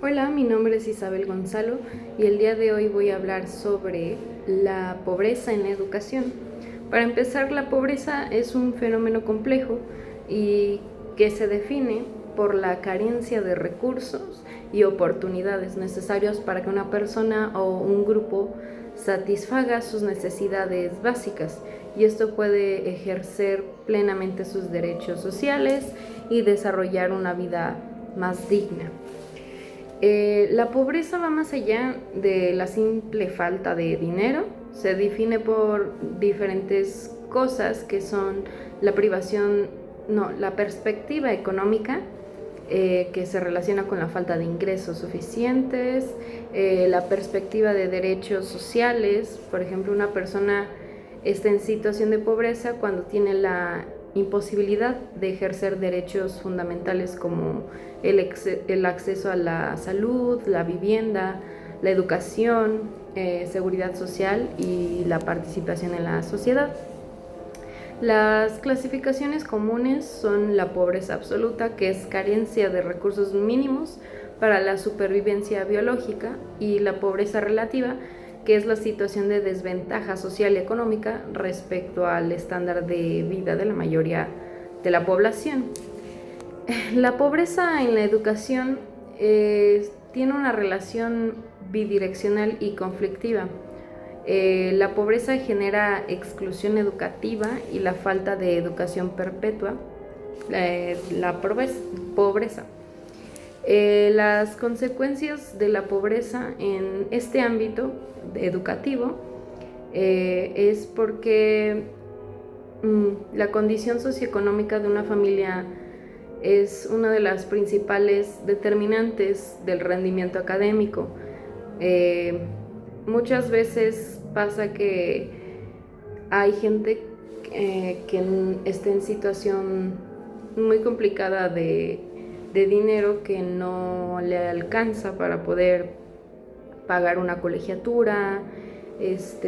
Hola, mi nombre es Isabel Gonzalo y el día de hoy voy a hablar sobre la pobreza en la educación. Para empezar, la pobreza es un fenómeno complejo y que se define por la carencia de recursos y oportunidades necesarios para que una persona o un grupo satisfaga sus necesidades básicas, y esto puede ejercer plenamente sus derechos sociales y desarrollar una vida más digna. La pobreza va más allá de la simple falta de dinero. Se define por diferentes cosas que son la perspectiva económica, que se relaciona con la falta de ingresos suficientes, la perspectiva de derechos sociales. Por ejemplo, una persona está en situación de pobreza cuando tiene la imposibilidad de ejercer derechos fundamentales como el acceso a la salud, la vivienda, la educación, seguridad social y la participación en la sociedad. Las clasificaciones comunes son la pobreza absoluta, que es carencia de recursos mínimos para la supervivencia biológica, y la pobreza relativa, que es la situación de desventaja social y económica respecto al estándar de vida de la mayoría de la población. La pobreza en la educación tiene una relación bidireccional y conflictiva. La pobreza genera exclusión educativa y la falta de educación perpetua, la pobreza. Las consecuencias de la pobreza en este ámbito educativo es porque la condición socioeconómica de una familia es una de las principales determinantes del rendimiento académico. Muchas veces pasa que hay gente que está en situación muy complicada de dinero, que no le alcanza para poder pagar una colegiatura,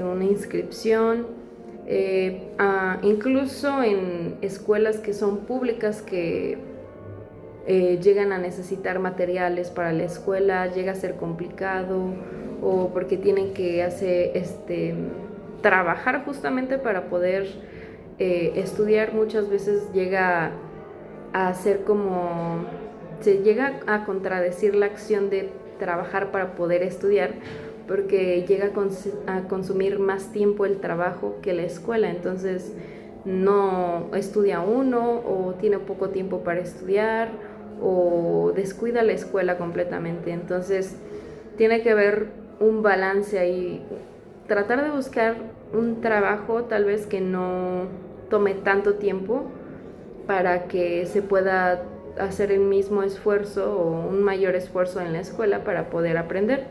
una inscripción, incluso en escuelas que son públicas, que llegan a necesitar materiales para la escuela, llega a ser complicado, o porque tienen que trabajar justamente para poder estudiar. Muchas veces llega a ser como, se llega a contradecir la acción de trabajar para poder estudiar, porque llega a consumir más tiempo el trabajo que la escuela. Entonces no estudia uno, o tiene poco tiempo para estudiar, o descuida la escuela completamente. Entonces tiene que haber un balance ahí, tratar de buscar un trabajo tal vez que no tome tanto tiempo, para que se pueda hacer el mismo esfuerzo o un mayor esfuerzo en la escuela para poder aprender.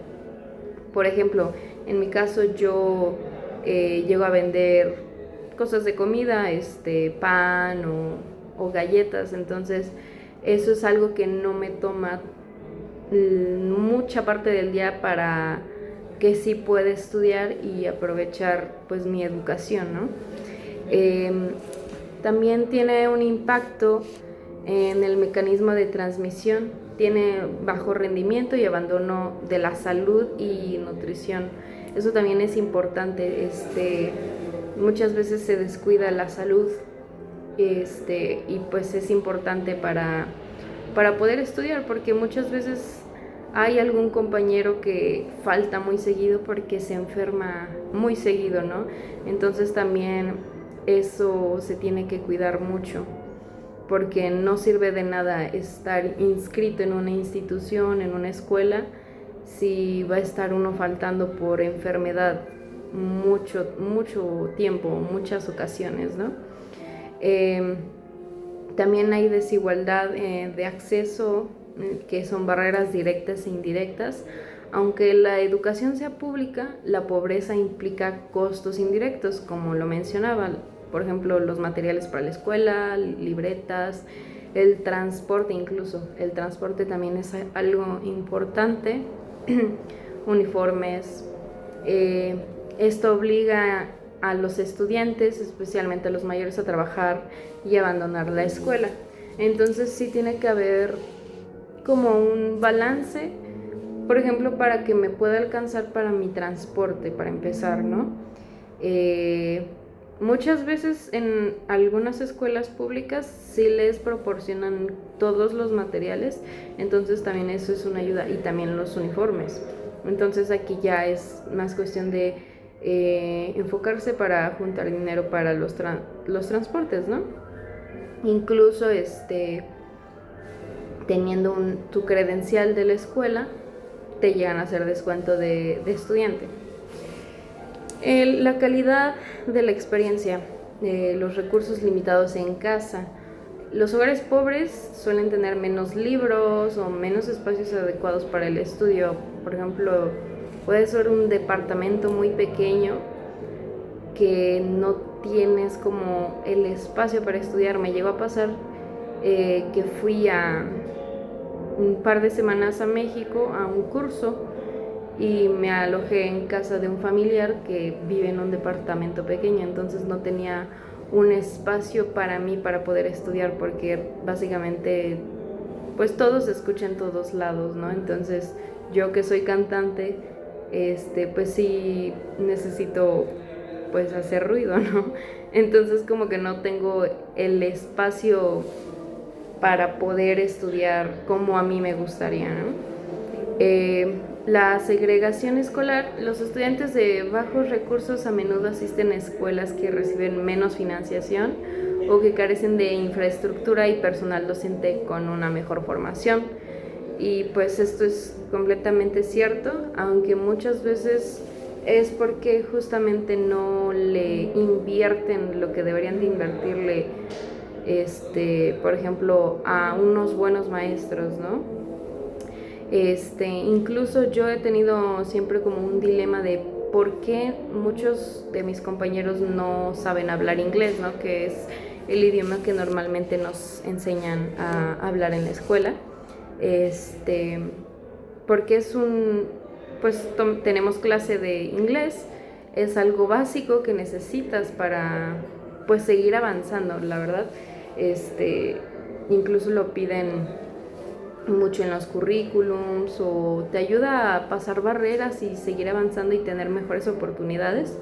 Por ejemplo, en mi caso yo llego a vender cosas de comida, pan o galletas. Entonces eso es algo que no me toma mucha parte del día, para que sí pueda estudiar y aprovechar pues mi educación, ¿no? También tiene un impacto en el mecanismo de transmisión. Tiene bajo rendimiento y abandono de la salud y nutrición. Eso también es importante. Muchas veces se descuida la salud, y pues es importante para poder estudiar, porque muchas veces hay algún compañero que falta muy seguido porque se enferma muy seguido, ¿no? Entonces también eso se tiene que cuidar mucho, porque no sirve de nada estar inscrito en una institución, en una escuela, si va a estar uno faltando por enfermedad mucho tiempo, muchas ocasiones, ¿no? También hay desigualdad de acceso, que son barreras directas e indirectas. Aunque la educación sea pública, la pobreza implica costos indirectos, como lo mencionaba. Por ejemplo, los materiales para la escuela, libretas, el transporte. Incluso el transporte también es algo importante. Uniformes. Esto obliga a los estudiantes, especialmente a los mayores, a trabajar y abandonar la escuela. Entonces sí tiene que haber como un balance por ejemplo, para que me pueda alcanzar para mi transporte, para empezar, ¿no? Muchas veces en algunas escuelas públicas sí les proporcionan todos los materiales, entonces también eso es una ayuda, y también los uniformes. Entonces aquí ya es más cuestión de enfocarse para juntar dinero para los transportes, ¿no? Incluso teniendo tu credencial de la escuela, te llegan a hacer descuento de estudiante. La calidad de la experiencia, los recursos limitados en casa. Los hogares pobres suelen tener menos libros o menos espacios adecuados para el estudio. Por ejemplo, puede ser un departamento muy pequeño que no tienes como el espacio para estudiar. Me llegó a pasar que fui a un par de semanas a México a un curso y me alojé en casa de un familiar que vive en un departamento pequeño, entonces no tenía un espacio para mí para poder estudiar, porque básicamente pues todo se escucha en todos lados, ¿no? Entonces yo, que soy cantante, pues sí necesito pues hacer ruido, ¿no? Entonces como que no tengo el espacio para poder estudiar como a mí me gustaría, ¿no? La segregación escolar. Los estudiantes de bajos recursos a menudo asisten a escuelas que reciben menos financiación o que carecen de infraestructura y personal docente con una mejor formación. Y pues esto es completamente cierto, aunque muchas veces es porque justamente no le invierten lo que deberían de invertirle, por ejemplo, a unos buenos maestros, ¿no? Incluso yo he tenido siempre como un dilema de por qué muchos de mis compañeros no saben hablar inglés, ¿no? Que es el idioma que normalmente nos enseñan a hablar en la escuela. Porque pues tenemos clase de inglés, es algo básico que necesitas para pues seguir avanzando, la verdad. Incluso lo piden mucho en los currículums, o te ayuda a pasar barreras y seguir avanzando y tener mejores oportunidades.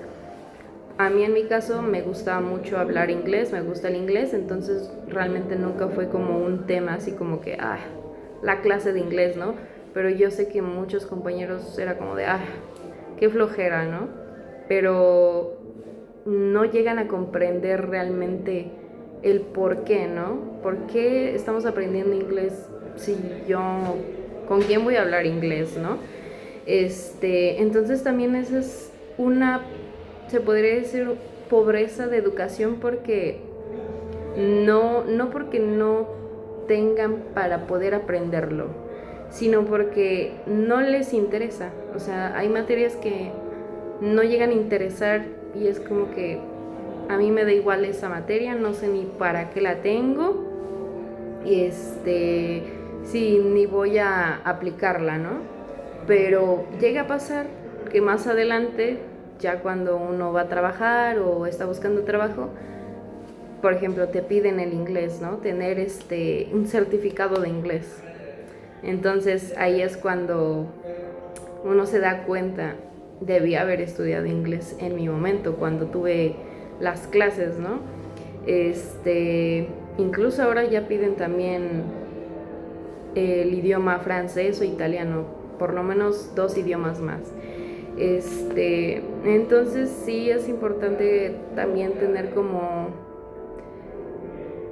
A mí, en mi caso, me gusta mucho hablar inglés, me gusta el inglés, entonces realmente nunca fue como un tema así como que, la clase de inglés, ¿no? Pero yo sé que muchos compañeros era como de, qué flojera, ¿no? Pero no llegan a comprender realmente el por qué, ¿no? ¿Por qué estamos aprendiendo inglés si yo, con quién voy a hablar inglés, ¿no? Entonces también esa es se podría decir, pobreza de educación, porque no porque no tengan para poder aprenderlo, sino porque no les interesa. O sea, hay materias que no llegan a interesar y es como que a mí me da igual esa materia, no sé ni para qué la tengo, sí, ni voy a aplicarla, ¿no? Pero llega a pasar que más adelante, ya cuando uno va a trabajar o está buscando trabajo, por ejemplo, te piden el inglés, ¿no? Tener un certificado de inglés. Entonces ahí es cuando uno se da cuenta, debí haber estudiado inglés en mi momento, cuando tuve las clases, ¿no? Incluso ahora ya piden también el idioma francés o italiano, por lo menos 2 idiomas más. Entonces sí es importante también tener como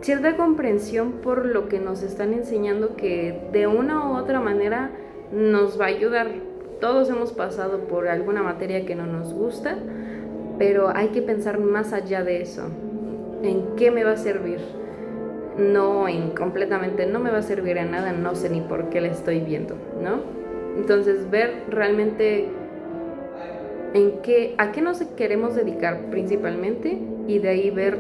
cierta comprensión por lo que nos están enseñando, que de una u otra manera nos va a ayudar. Todos hemos pasado por alguna materia que no nos gusta, pero hay que pensar más allá de eso. ¿En qué me va a servir? No en completamente, no me va a servir en nada, no sé ni por qué la estoy viendo, ¿no? Entonces ver realmente a qué nos queremos dedicar principalmente, y de ahí ver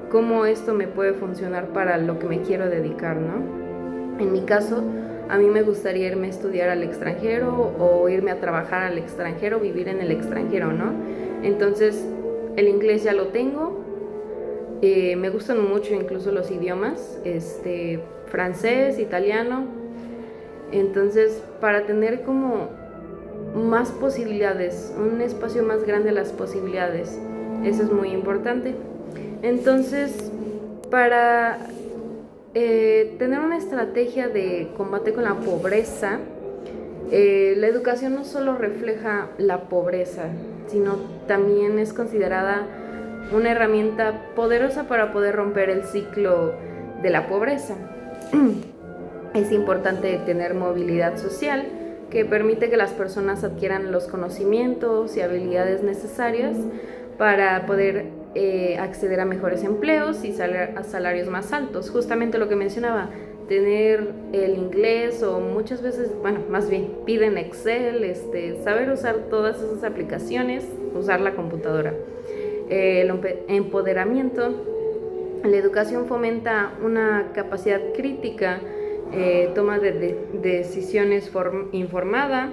cómo esto me puede funcionar para lo que me quiero dedicar, ¿no? En mi caso, a mí me gustaría irme a estudiar al extranjero o irme a trabajar al extranjero, vivir en el extranjero, ¿no? Entonces, el inglés ya lo tengo. Me gustan mucho incluso los idiomas, francés, italiano. Entonces, para tener como más posibilidades, un espacio más grande de las posibilidades, eso es muy importante. Entonces, para tener una estrategia de combate con la pobreza, la educación no solo refleja la pobreza, sino también es considerada una herramienta poderosa para poder romper el ciclo de la pobreza. Es importante tener movilidad social, que permite que las personas adquieran los conocimientos y habilidades necesarias para poder acceder a mejores empleos y a salarios más altos. Justamente lo que mencionaba, tener el inglés, o muchas veces, bueno, más bien piden Excel, saber usar todas esas aplicaciones, usar la computadora. El empoderamiento. La educación fomenta una capacidad crítica, toma de decisiones informada,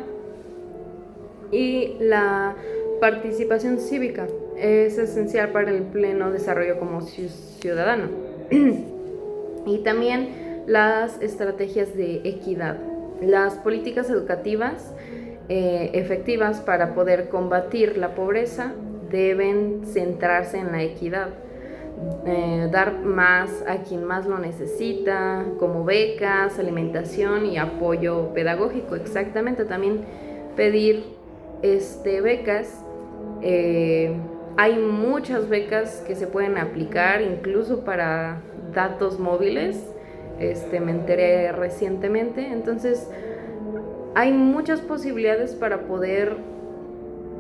y la participación cívica es esencial para el pleno desarrollo como ciudadano. Y también las estrategias de equidad. Las políticas educativas efectivas para poder combatir la pobreza deben centrarse en la equidad. Dar más a quien más lo necesita, como becas, alimentación y apoyo pedagógico. Exactamente, también pedir becas. Hay muchas becas que se pueden aplicar, incluso para datos móviles. Me enteré recientemente. Entonces, hay muchas posibilidades para poder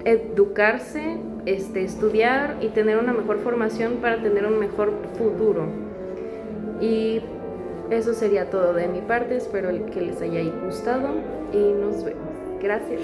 educarse, estudiar y tener una mejor formación para tener un mejor futuro. Y eso sería todo de mi parte. Espero que les haya gustado y nos vemos. Gracias.